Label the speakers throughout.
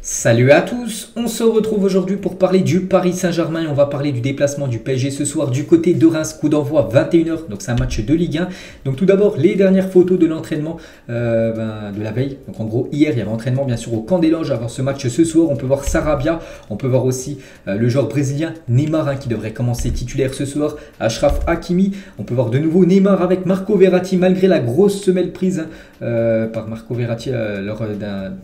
Speaker 1: Salut à tous, on se retrouve aujourd'hui pour parler du Paris Saint-Germain et on va parler du déplacement du PSG ce soir du côté de Reims, coup d'envoi 21h, donc c'est un match de Ligue 1. Donc tout d'abord les dernières photos de l'entraînement de la veille, donc en gros hier il y avait entraînement bien sûr au Camp des Loges avant ce match ce soir. On peut voir Sarabia, on peut voir aussi le joueur brésilien Neymar qui devrait commencer titulaire ce soir, Achraf Hakimi, on peut voir de nouveau Neymar avec Marco Verratti malgré la grosse semelle prise par Marco Verratti lors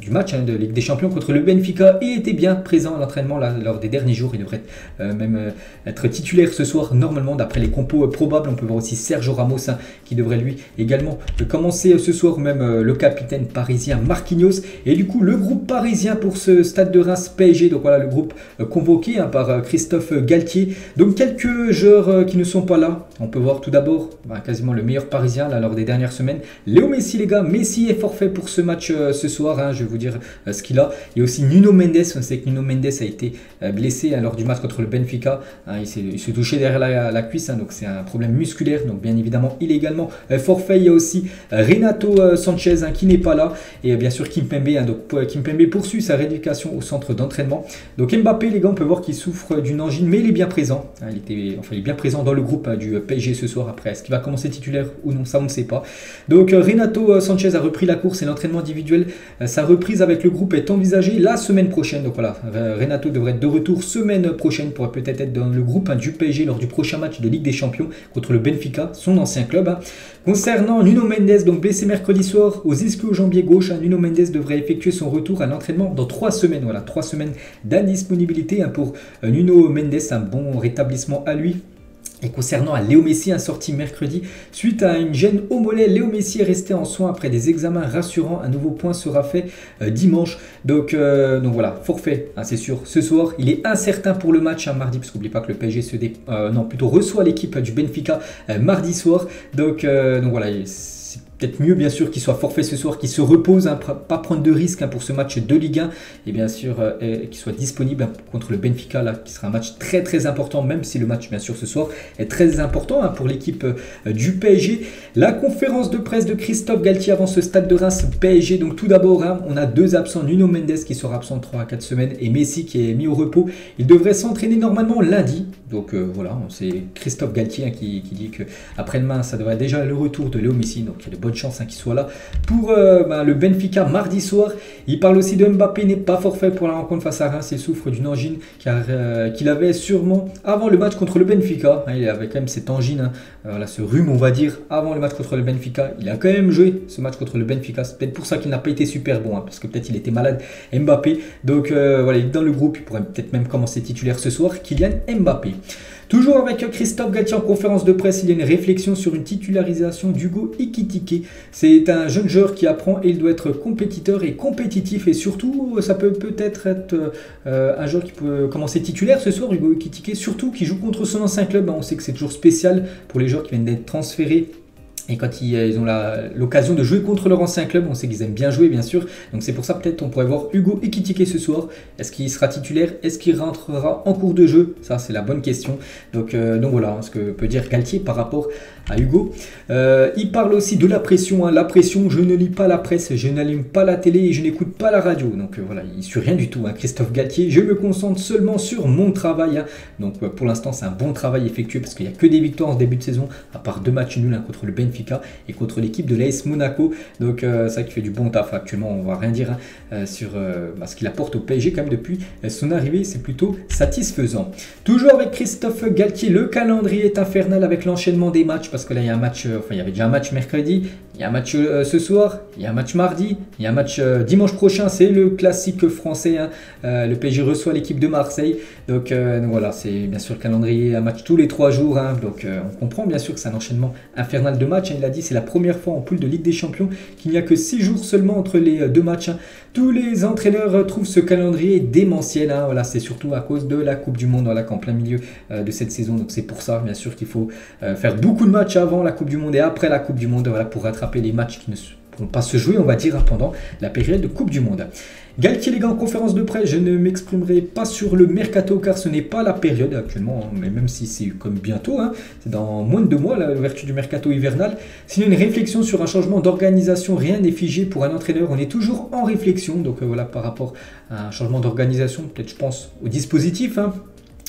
Speaker 1: du match de Ligue des Champions contre le Benfica. Il était bien présent à l'entraînement lors des derniers jours. Il devrait même être titulaire ce soir normalement d'après les compos probables. On peut voir aussi Sergio Ramos qui devrait lui également commencer ce soir, même le capitaine parisien Marquinhos. Et du coup le groupe parisien pour ce stade de Reims PSG, donc voilà le groupe convoqué par Christophe Galtier. Donc quelques joueurs qui ne sont pas là. On peut voir tout d'abord quasiment le meilleur parisien lors des dernières semaines, Léo Messi les gars. Messi est forfait pour ce match ce soir, je vais vous dire ce qu'il a. Il y a aussi Nuno Mendes, on sait que Nuno Mendes a été blessé lors du match contre le Benfica. Il s'est touché derrière la cuisse, donc c'est un problème musculaire, donc bien évidemment il est également forfait. Il y a aussi Renato Sanchez qui n'est pas là, et bien sûr Kimpembe, donc Kimpembe poursuit sa rééducation au centre d'entraînement. Donc Mbappé les gars, on peut voir qu'il souffre d'une angine, mais il est bien présent. Il est bien présent dans le groupe du PSG ce soir. Après, est-ce qu'il va commencer titulaire ou non, ça on ne sait pas. Donc Renato Sanchez a repris la course et l'entraînement individuel. Sa reprise avec le groupe est envisagée la semaine prochaine. Donc voilà, Renato devrait être de retour semaine prochaine pour peut-être être dans le groupe du PSG lors du prochain match de Ligue des Champions contre le Benfica, son ancien club. Concernant Nuno Mendes, donc blessé mercredi soir aux ischio-jambier gauche, Nuno Mendes devrait effectuer son retour à l'entraînement dans 3 semaines. Voilà, 3 semaines d'indisponibilité pour Nuno Mendes, un bon rétablissement à lui. Et concernant Léo Messi, sorti mercredi suite à une gêne au mollet, Léo Messi est resté en soins après des examens rassurants. Un nouveau point sera fait dimanche. Donc voilà, forfait, c'est sûr. Ce soir, il est incertain pour le match mardi, parce qu'oubliez pas que le PSG reçoit l'équipe du Benfica mardi soir. Donc voilà, c'est peut-être mieux bien sûr qu'il soit forfait ce soir, qu'il se repose, pas prendre de risques pour ce match de Ligue 1, et bien sûr qu'il soit disponible contre le Benfica, qui sera un match très très important, même si le match bien sûr ce soir est très important pour l'équipe du PSG. La conférence de presse de Christophe Galtier avant ce stade de Reims PSG. Donc tout d'abord on a 2 absents, Nuno Mendes qui sera absent 3 à 4 semaines et Messi qui est mis au repos. Il devrait s'entraîner normalement lundi. Donc voilà, c'est Christophe Galtier qui dit que après-demain ça devrait être déjà le retour de Léo Messi, donc il y a de bonnes chances qu'il soit là pour le Benfica mardi soir. Il parle aussi de Mbappé, n'est pas forfait pour la rencontre face à Reims. Il souffre d'une angine qu'il avait sûrement avant le match contre le Benfica. Il avait quand même cette angine, ce rhume on va dire, avant le match contre le Benfica. Il a quand même joué ce match contre le Benfica. C'est peut-être pour ça qu'il n'a pas été super bon, parce que peut-être il était malade, Mbappé. Donc voilà, il est dans le groupe, il pourrait peut-être même commencer titulaire ce soir, Kylian Mbappé. Toujours avec Christophe Galtier en conférence de presse, il y a une réflexion sur une titularisation d'Hugo Ekitike. C'est un jeune joueur qui apprend et il doit être compétiteur et compétitif, et surtout ça peut-être être un joueur qui peut commencer titulaire ce soir, Hugo Ekitike, surtout qui joue contre son ancien club. On sait que c'est toujours spécial pour les joueurs qui viennent d'être transférés. Et quand ils ont l'occasion de jouer contre leur ancien club, on sait qu'ils aiment bien jouer bien sûr. Donc c'est pour ça peut-être on pourrait voir Hugo Ekitike ce soir. Est-ce qu'il sera titulaire? Est-ce qu'il rentrera en cours de jeu? Ça c'est la bonne question. Donc voilà ce que peut dire Galtier par rapport à Hugo. Il parle aussi de la pression. La pression, je ne lis pas la presse, je n'allume pas la télé et je n'écoute pas la radio. Donc voilà, il ne suit rien du tout, Christophe Galtier. Je me concentre seulement sur mon travail. Donc pour l'instant c'est un bon travail effectué parce qu'il n'y a que des victoires en début de saison, à part 2 matchs nuls contre le Benfica et contre l'équipe de l'AS Monaco. Donc c'est ça qui fait du bon taf actuellement. On va rien dire sur ce qu'il apporte au PSG quand même depuis son arrivée. C'est plutôt satisfaisant. Toujours avec Christophe Galtier, le calendrier est infernal avec l'enchaînement des matchs, parce que là il y a un match, il y avait déjà un match mercredi, il y a un match ce soir, il y a un match mardi, il y a un match dimanche prochain, c'est le classique français, le PSG reçoit l'équipe de Marseille. Donc voilà, c'est bien sûr le calendrier, un match tous les 3 jours, donc on comprend bien sûr que c'est un enchaînement infernal de matchs. Il a dit c'est la première fois en poule de Ligue des Champions qu'il n'y a que 6 jours seulement entre les 2 matchs. Tous les entraîneurs trouvent ce calendrier démentiel. Voilà, c'est surtout à cause de la Coupe du Monde, qu'en plein milieu de cette saison. Donc c'est pour ça bien sûr qu'il faut faire beaucoup de matchs avant la Coupe du Monde et après la Coupe du Monde, pour rattraper les matchs qui ne vont pas se jouer, on va dire, pendant la période de Coupe du Monde. Galtier, les gars, en conférence de presse, je ne m'exprimerai pas sur le mercato car ce n'est pas la période actuellement, hein, mais même si c'est comme bientôt, hein, c'est dans moins de 2 mois l'ouverture du mercato hivernal. Sinon, une réflexion sur un changement d'organisation, rien n'est figé pour un entraîneur, on est toujours en réflexion, donc voilà, par rapport à un changement d'organisation, peut-être je pense au dispositif, hein.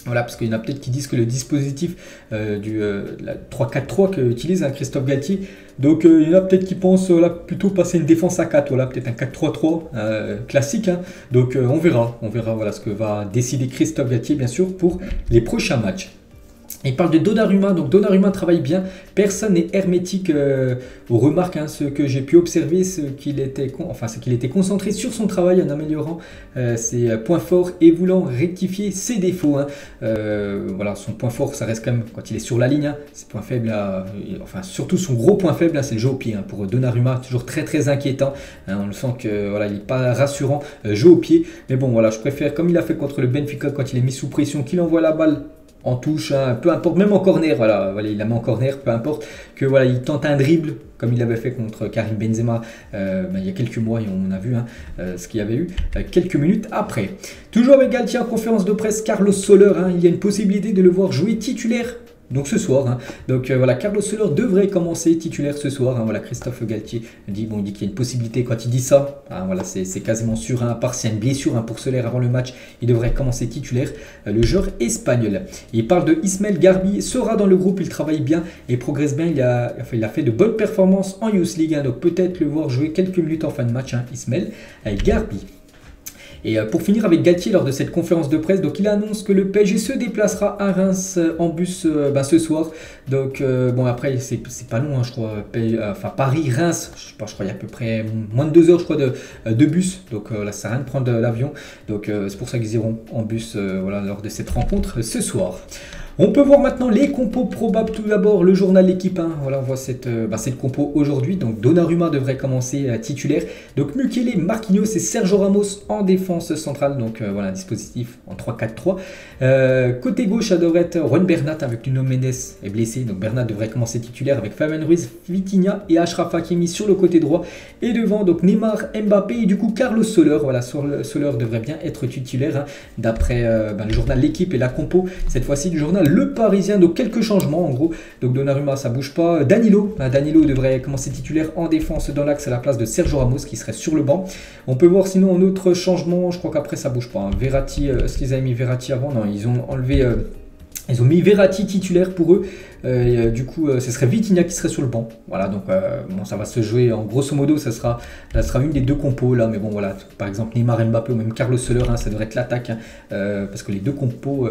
Speaker 1: Voilà, parce qu'il y en a peut-être qui disent que le dispositif la 3-4-3 qu'utilise Christophe Galtier, donc il y en a peut-être qui pensent plutôt passer une défense à 4, voilà, peut-être un 4-3-3 classique, hein. Donc on verra voilà, ce que va décider Christophe Galtier, bien sûr, pour les prochains matchs. Il parle de Donnarumma, donc Donnarumma travaille bien, personne n'est hermétique aux remarques, hein. Ce que j'ai pu observer, c'est qu'il était concentré sur son travail en améliorant ses points forts et voulant rectifier ses défauts, hein. Voilà, son point fort, ça reste quand même quand il est sur la ligne, hein. Ses points faibles, surtout son gros point faible, hein, c'est le jeu au pied, hein. Pour Donnarumma, toujours très très inquiétant, hein. On le sent que voilà, il n'est pas rassurant, jeu au pied, mais bon voilà, je préfère, comme il a fait contre le Benfica quand il est mis sous pression, qu'il envoie la balle en touche, hein, peu importe, même en corner, voilà, il la met en corner, peu importe, que voilà, il tente un dribble comme il l'avait fait contre Karim Benzema il y a quelques mois, et on a vu ce qu'il y avait eu quelques minutes après. Toujours avec Galtier en conférence de presse, Carlos Soler, hein, il y a une possibilité de le voir jouer titulaire. Donc ce soir, hein. Donc voilà, Carlos Soler devrait commencer titulaire ce soir, hein. Voilà, Christophe Galtier dit qu'il y a une possibilité. Quand il dit ça, hein, voilà, c'est quasiment sûr, hein, à part s'il y a une blessure, hein, pour Soler avant le match, il devrait commencer titulaire, le joueur espagnol. Il parle de Ismaël Garbi, sera dans le groupe, il travaille bien et progresse bien, il a fait de bonnes performances en Youth League, hein, donc peut-être le voir jouer quelques minutes en fin de match, hein, Ismaël Garbi. Et pour finir avec Galtier lors de cette conférence de presse, donc il annonce que le PSG se déplacera à Reims en bus ce soir. Donc bon, après c'est pas long, hein, je crois, Paris-Reims, je crois il y a à peu près moins de 2 heures, je crois, de bus. Donc là, ça sert à rien de prendre l'avion. Donc c'est pour ça qu'ils iront en bus voilà, lors de cette rencontre ce soir. On peut voir maintenant les compos probables. Tout d'abord, le journal L'équipe 1. Voilà, on voit cette compo aujourd'hui. Donc, Donnarumma devrait commencer titulaire. Donc, Mukele, Marquinhos et Sergio Ramos en défense centrale. Donc, voilà, un dispositif en 3-4-3. Côté gauche, ça devrait être Juan Bernat avec Nuno Mendes est blessé. Donc, Bernat devrait commencer titulaire avec Fabian Ruiz, Vitinha et Achraf Hakimi sur le côté droit. Et devant, donc Neymar, Mbappé et du coup Carlos Soler. Voilà, Soler devrait bien être titulaire, hein, d'après le journal L'équipe et la compo. Cette fois-ci, du journal Le Parisien, donc quelques changements en gros. Donc Donnarumma, ça bouge pas. Danilo devrait commencer titulaire en défense dans l'axe à la place de Sergio Ramos qui serait sur le banc. On peut voir sinon un autre changement, je crois qu'après ça bouge pas, hein. Verratti, est-ce qu'ils avaient mis Verratti avant? Non, ils ont enlevé... Ils ont mis Verratti titulaire pour eux. Du coup, ce serait Vitinha qui serait sur le banc. Voilà, donc bon, ça va se jouer en grosso modo, ça sera une des deux compos là. Mais bon, voilà, par exemple Neymar, Mbappé ou même Carlos Soler, hein, ça devrait être l'attaque, hein, parce que les deux compos,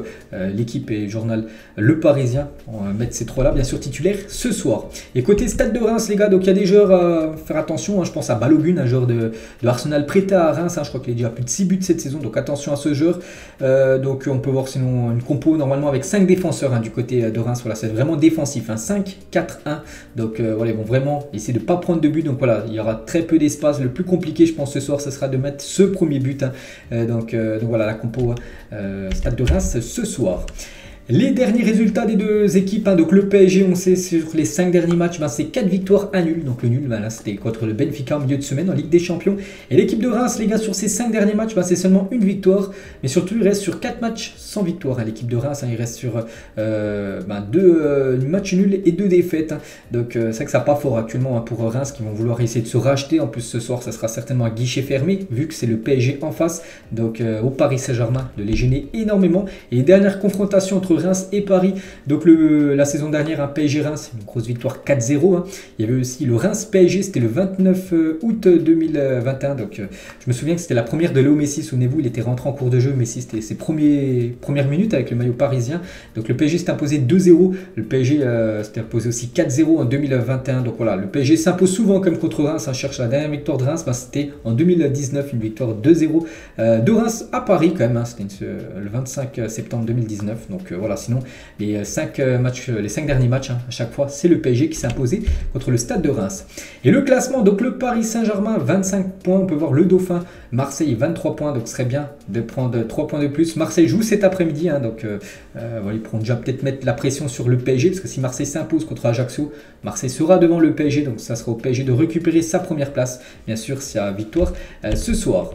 Speaker 1: l'équipe et le journal Le Parisien, on va mettre ces trois-là, bien sûr, titulaires ce soir. Et côté Stade de Reims, les gars, donc il y a des joueurs à faire attention, hein. Je pense à Balogun, un joueur de Arsenal prêté à Reims, hein. Je crois qu'il a déjà plus de 6 buts cette saison, donc attention à ce joueur. Donc on peut voir sinon une compo normalement avec 5 défenseurs, hein, du côté de Reims. Voilà, c'est vraiment défensif, hein, 5-4-1. Donc voilà, ils vont vraiment essayer de ne pas prendre de but. Donc voilà, il y aura très peu d'espace. Le plus compliqué, je pense, ce soir, ce sera de mettre ce premier but, hein. Donc voilà la compo Stade de Reims ce soir. Les derniers résultats des deux équipes, hein, donc le PSG, on sait sur les 5 derniers matchs, c'est 4 victoires, 1 nul. Donc le nul, là c'était contre le Benfica en milieu de semaine en Ligue des Champions. Et l'équipe de Reims, les gars, sur ces 5 derniers matchs, c'est seulement 1 victoire. Mais surtout, il reste sur 4 matchs sans victoire. Hein. L'équipe de Reims, hein, il reste sur 2 matchs nuls et 2 défaites. Hein. Donc c'est vrai que ça n'a pas fort actuellement, hein, pour Reims qui vont vouloir essayer de se racheter. En plus, ce soir, ça sera certainement à guichet fermé, vu que c'est le PSG en face. Donc au Paris Saint-Germain, de les gêner énormément. Et les dernières confrontations entre Reims et Paris, donc la saison dernière, un PSG-Reims, une grosse victoire 4-0, hein. Il y avait aussi le Reims-PSG, c'était le 29 août 2021, donc je me souviens que c'était la première de Léo Messi, souvenez-vous, il était rentré en cours de jeu, Messi c'était ses premières minutes avec le maillot parisien, donc le PSG s'est imposé 2-0, le PSG s'était imposé aussi 4-0 en 2021, donc voilà, le PSG s'impose souvent comme contre Reims, hein. Cherche la dernière victoire de Reims, c'était en 2019, une victoire 2-0 de Reims à Paris quand même, hein. C'était le 25 septembre 2019, donc voilà, sinon les 5 matchs, les 5 derniers matchs, hein, à chaque fois, c'est le PSG qui s'est imposé contre le Stade de Reims. Et le classement, donc le Paris Saint-Germain, 25 points. On peut voir le Dauphin, Marseille, 23 points. Donc ce serait bien de prendre 3 points de plus. Marseille joue cet après-midi, hein, donc voilà, ils pourront déjà peut-être mettre la pression sur le PSG, parce que si Marseille s'impose contre Ajaccio, Marseille sera devant le PSG. Donc ça sera au PSG de récupérer sa première place, bien sûr, s'il y a victoire ce soir.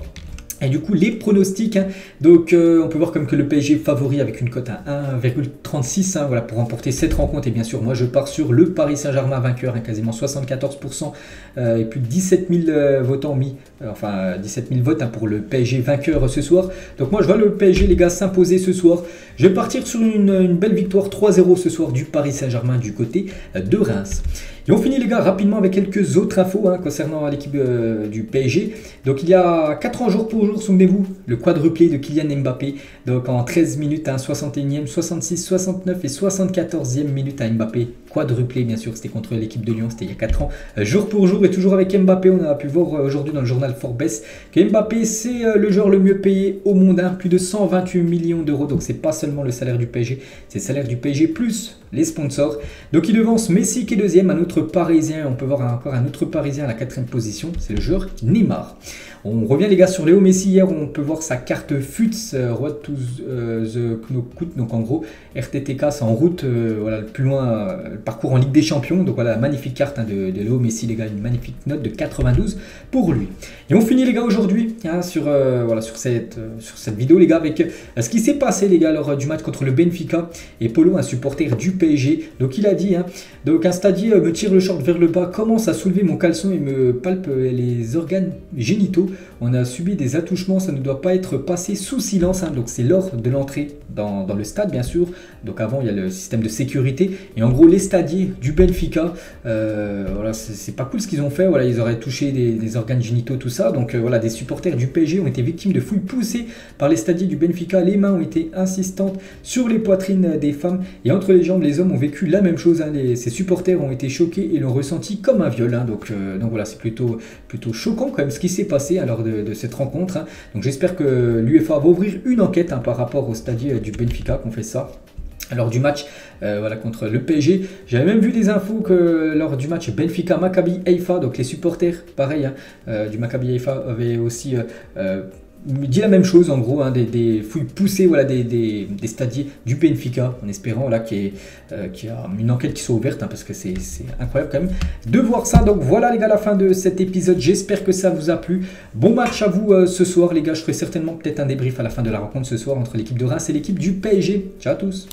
Speaker 1: Et du coup, les pronostics, hein, donc on peut voir comme que le PSG est favori avec une cote à 1,36 hein, voilà, pour remporter cette rencontre. Et bien sûr, moi je pars sur le Paris Saint-Germain vainqueur, hein, quasiment 74% et plus de 17 000 votants mis, 17 000 votes hein, pour le PSG vainqueur ce soir. Donc moi je vois le PSG, les gars, s'imposer ce soir. Je vais partir sur une belle victoire 3-0 ce soir du Paris Saint-Germain du côté de Reims. Et on finit les gars rapidement avec quelques autres infos hein, concernant l'équipe du PSG. Donc il y a 4 ans jour pour jour, souvenez-vous, le quadruplé de Kylian Mbappé. Donc en 13 minutes, hein, 61e, 66, 69 et 74e minute à Mbappé. Quadruplé bien sûr, c'était contre l'équipe de Lyon, c'était il y a 4 ans. Jour pour jour et toujours avec Mbappé, on a pu voir aujourd'hui dans le journal Forbes que Mbappé c'est le joueur le mieux payé au monde, hein, plus de 128 millions d'euros. Donc c'est pas seulement le salaire du PSG, c'est le salaire du PSG plus les sponsors. Donc il devance Messi qui est deuxième, un autre Parisien, on peut voir encore un autre Parisien à la 4e position, c'est le joueur Neymar. On revient les gars sur Léo Messi. Hier on peut voir sa carte FUTS, Road to the Knockout, donc en gros RTTK c'est en route voilà, le plus loin, le parcours en Ligue des Champions. Donc voilà, magnifique carte hein, de Léo Messi les gars, une magnifique note de 92 pour lui. Et on finit les gars aujourd'hui hein, sur cette vidéo les gars avec ce qui s'est passé les gars lors du match contre le Benfica. Et Polo, un supporter du PSG, donc il a dit hein, donc un stadier me tire le short vers le bas, commence à soulever mon caleçon et me palpe les organes génitaux. On a subi des attouchements, ça ne doit pas être passé sous silence hein. Donc c'est lors de l'entrée dans le stade bien sûr. Donc avant il y a le système de sécurité et en gros les stadiers du Benfica, voilà, c'est pas cool ce qu'ils ont fait. Voilà, ils auraient touché des organes génitaux tout ça. Donc voilà, des supporters du PSG ont été victimes de fouilles poussées par les stadiers du Benfica. Les mains ont été insistantes sur les poitrines des femmes et entre les jambes les hommes ont vécu la même chose hein. Ces supporters ont été choqués et l'ont ressenti comme un viol hein. Donc voilà, c'est plutôt choquant quand même ce qui s'est passé lors de cette rencontre hein. Donc j'espère que l'UEFA va ouvrir une enquête hein, par rapport au stadier du Benfica qu'on fait ça lors du match voilà, contre le PSG. J'avais même vu des infos que lors du match Benfica Maccabi Haïfa, donc les supporters pareil hein, du Maccabi Haïfa avaient aussi dit la même chose en gros hein, des fouilles poussées voilà, des stadiers du Benfica, en espérant voilà, qu'il y a une enquête qui soit ouverte hein, parce que c'est incroyable quand même de voir ça. Donc voilà les gars, la fin de cet épisode, j'espère que ça vous a plu. Bon match à vous ce soir les gars, je ferai certainement peut-être un débrief à la fin de la rencontre ce soir entre l'équipe de Reims et l'équipe du PSG. Ciao à tous.